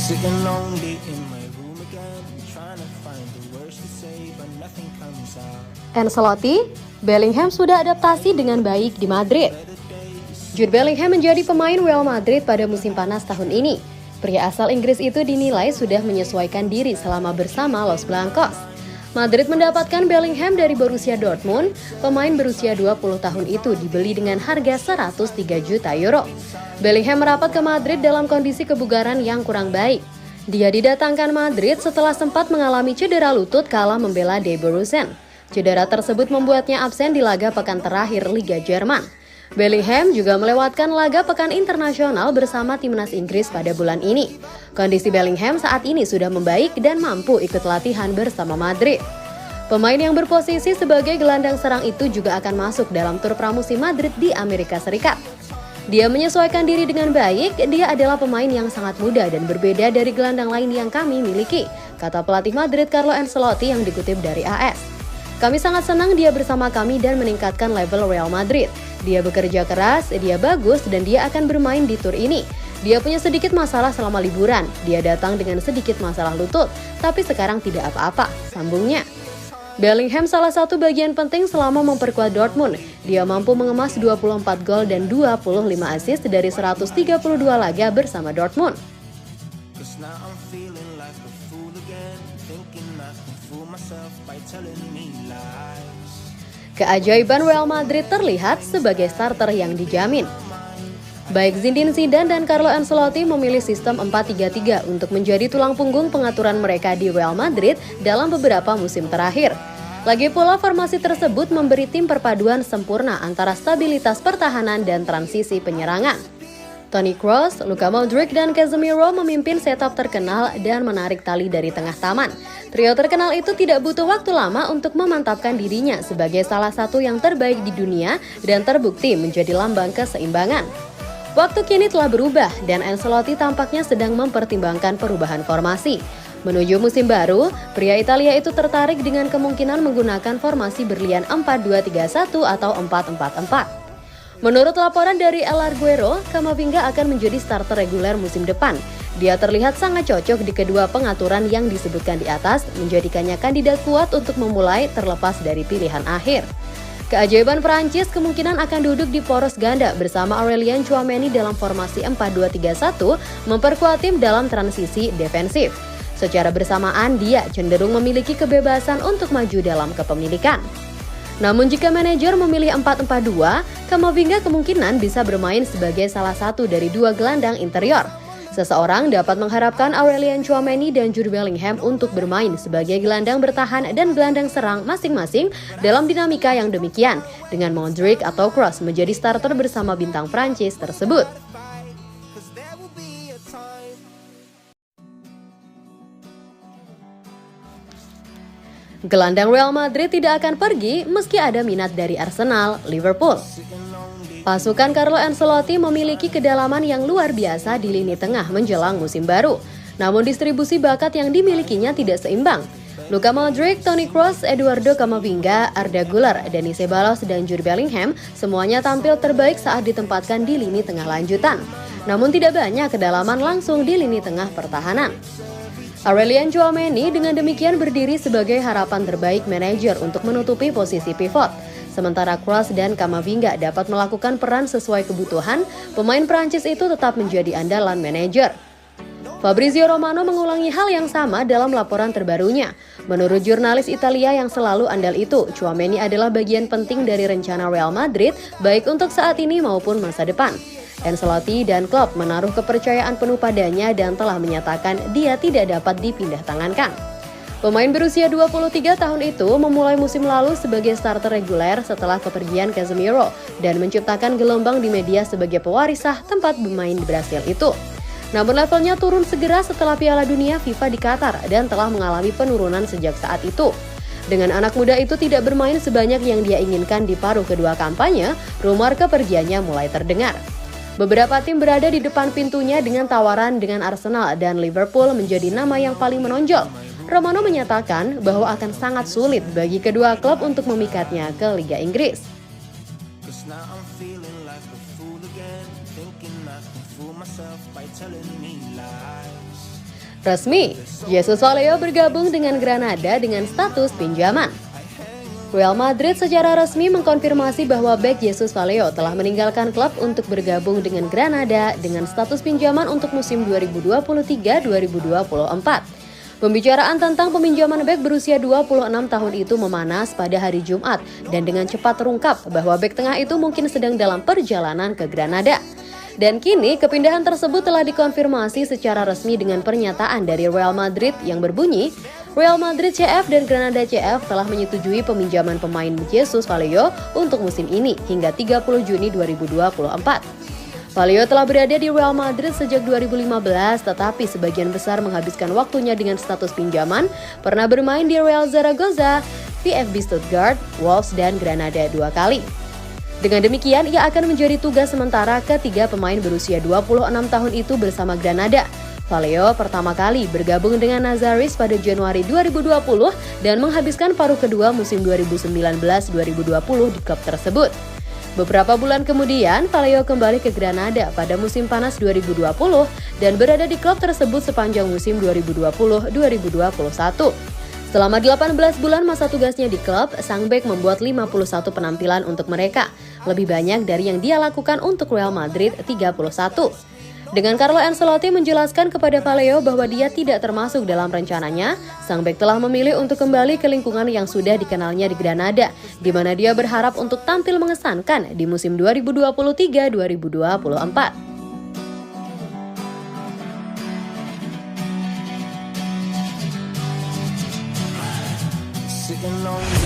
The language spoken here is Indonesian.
Sitting lonely in my room again, trying to find the words to say, but nothing comes out. Ancelotti, Bellingham sudah adaptasi dengan baik di Madrid. Jude Bellingham menjadi pemain Real Madrid pada musim panas tahun ini. Pria asal Inggris itu dinilai sudah menyesuaikan diri selama bersama Los Blancos. Madrid mendapatkan Bellingham dari Borussia Dortmund. Pemain berusia 20 tahun itu dibeli dengan harga 103 juta euro. Bellingham merapat ke Madrid dalam kondisi kebugaran yang kurang baik. Dia didatangkan Madrid setelah sempat mengalami cedera lutut kala membela Debrecen. Cedera tersebut membuatnya absen di laga pekan terakhir Liga Jerman. Bellingham juga melewatkan laga pekan internasional bersama timnas Inggris pada bulan ini. Kondisi Bellingham saat ini sudah membaik dan mampu ikut latihan bersama Madrid. Pemain yang berposisi sebagai gelandang serang itu juga akan masuk dalam tur pramusim Madrid di Amerika Serikat. Dia menyesuaikan diri dengan baik, dia adalah pemain yang sangat muda dan berbeda dari gelandang lain yang kami miliki, kata pelatih Madrid Carlo Ancelotti yang dikutip dari AS. Kami sangat senang dia bersama kami dan meningkatkan level Real Madrid. Dia bekerja keras, dia bagus, dan dia akan bermain di tur ini. Dia punya sedikit masalah selama liburan. Dia datang dengan sedikit masalah lutut, tapi sekarang tidak apa-apa, sambungnya. Bellingham salah satu bagian penting selama memperkuat Dortmund. Dia mampu mengemas 24 gol dan 25 assist dari 132 laga bersama Dortmund. Keajaiban Real Madrid terlihat sebagai starter yang dijamin. Baik Zinedine Zidane dan Carlo Ancelotti memilih sistem 4-3-3 untuk menjadi tulang punggung pengaturan mereka di Real Madrid dalam beberapa musim terakhir. Lagi pula formasi tersebut memberi tim perpaduan sempurna antara stabilitas pertahanan dan transisi penyerangan. Toni Kroos, Luka Modric, dan Casemiro memimpin setup terkenal dan menarik tali dari tengah taman. Trio terkenal itu tidak butuh waktu lama untuk memantapkan dirinya sebagai salah satu yang terbaik di dunia dan terbukti menjadi lambang keseimbangan. Waktu kini telah berubah dan Ancelotti tampaknya sedang mempertimbangkan perubahan formasi. Menuju musim baru, pria Italia itu tertarik dengan kemungkinan menggunakan formasi berlian 4-2-3-1 atau 4-4-4. Menurut laporan dari El Arguero, Camavinga akan menjadi starter reguler musim depan. Dia terlihat sangat cocok di kedua pengaturan yang disebutkan di atas, menjadikannya kandidat kuat untuk memulai terlepas dari pilihan akhir. Keajaiban Prancis kemungkinan akan duduk di poros ganda bersama Aurelien Tchouameni dalam formasi 4-2-3-1, memperkuat tim dalam transisi defensif. Secara bersamaan, dia cenderung memiliki kebebasan untuk maju dalam kepemilikan. Namun jika manajer memilih 4-4-2, Camavinga kemungkinan bisa bermain sebagai salah satu dari dua gelandang interior. Seseorang dapat mengharapkan Aurelien Tchouameni dan Jude Bellingham untuk bermain sebagai gelandang bertahan dan gelandang serang masing-masing dalam dinamika yang demikian, dengan Modric atau Kroos menjadi starter bersama bintang Prancis tersebut. Gelandang Real Madrid tidak akan pergi meski ada minat dari Arsenal, Liverpool. Pasukan Carlo Ancelotti memiliki kedalaman yang luar biasa di lini tengah menjelang musim baru. Namun distribusi bakat yang dimilikinya tidak seimbang. Luka Modric, Toni Kroos, Eduardo Camavinga, Arda Güler, Dani Ceballos, dan Jude Bellingham semuanya tampil terbaik saat ditempatkan di lini tengah lanjutan. Namun tidak banyak kedalaman langsung di lini tengah pertahanan. Aurelien Tchouameni dengan demikian berdiri sebagai harapan terbaik manajer untuk menutupi posisi pivot. Sementara Kroos dan Camavinga dapat melakukan peran sesuai kebutuhan, pemain Prancis itu tetap menjadi andalan manajer. Fabrizio Romano mengulangi hal yang sama dalam laporan terbarunya. Menurut jurnalis Italia yang selalu andal itu, Tchouameni adalah bagian penting dari rencana Real Madrid, baik untuk saat ini maupun masa depan. Ancelotti dan Klopp menaruh kepercayaan penuh padanya dan telah menyatakan dia tidak dapat dipindah tangankan. Pemain berusia 23 tahun itu memulai musim lalu sebagai starter reguler setelah kepergian Casemiro dan menciptakan gelombang di media sebagai pewaris sah tempat bermain di Brasil itu. Namun levelnya turun segera setelah Piala Dunia FIFA di Qatar dan telah mengalami penurunan sejak saat itu. Dengan anak muda itu tidak bermain sebanyak yang dia inginkan di paruh kedua kampanye, rumor kepergiannya mulai terdengar. Beberapa tim berada di depan pintunya dengan tawaran dengan Arsenal dan Liverpool menjadi nama yang paling menonjol. Romano menyatakan bahwa akan sangat sulit bagi kedua klub untuk memikatnya ke Liga Inggris. Resmi, Jesus Vallejo bergabung dengan Granada dengan status pinjaman. Real Madrid secara resmi mengkonfirmasi bahwa bek Jesus Vallejo telah meninggalkan klub untuk bergabung dengan Granada dengan status pinjaman untuk musim 2023-2024. Pembicaraan tentang peminjaman bek berusia 26 tahun itu memanas pada hari Jumat dan dengan cepat terungkap bahwa bek tengah itu mungkin sedang dalam perjalanan ke Granada. Dan kini kepindahan tersebut telah dikonfirmasi secara resmi dengan pernyataan dari Real Madrid yang berbunyi, Real Madrid CF dan Granada CF telah menyetujui peminjaman pemain Jesus Vallejo untuk musim ini hingga 30 Juni 2024. Vallejo telah berada di Real Madrid sejak 2015, tetapi sebagian besar menghabiskan waktunya dengan status pinjaman, pernah bermain di Real Zaragoza, VfB Stuttgart, Wolves, dan Granada 2 kali. Dengan demikian, ia akan menjadi tugas sementara ketiga pemain berusia 26 tahun itu bersama Granada. Vallejo pertama kali bergabung dengan Nazaris pada Januari 2020 dan menghabiskan paruh kedua musim 2019-2020 di klub tersebut. Beberapa bulan kemudian, Vallejo kembali ke Granada pada musim panas 2020 dan berada di klub tersebut sepanjang musim 2020-2021. Selama 18 bulan masa tugasnya di klub, sang bek membuat 51 penampilan untuk mereka, lebih banyak dari yang dia lakukan untuk Real Madrid 31. Dengan Carlo Ancelotti menjelaskan kepada Vallejo bahwa dia tidak termasuk dalam rencananya, sang bek telah memilih untuk kembali ke lingkungan yang sudah dikenalnya di Granada, di mana dia berharap untuk tampil mengesankan di musim 2023-2024. Sitting on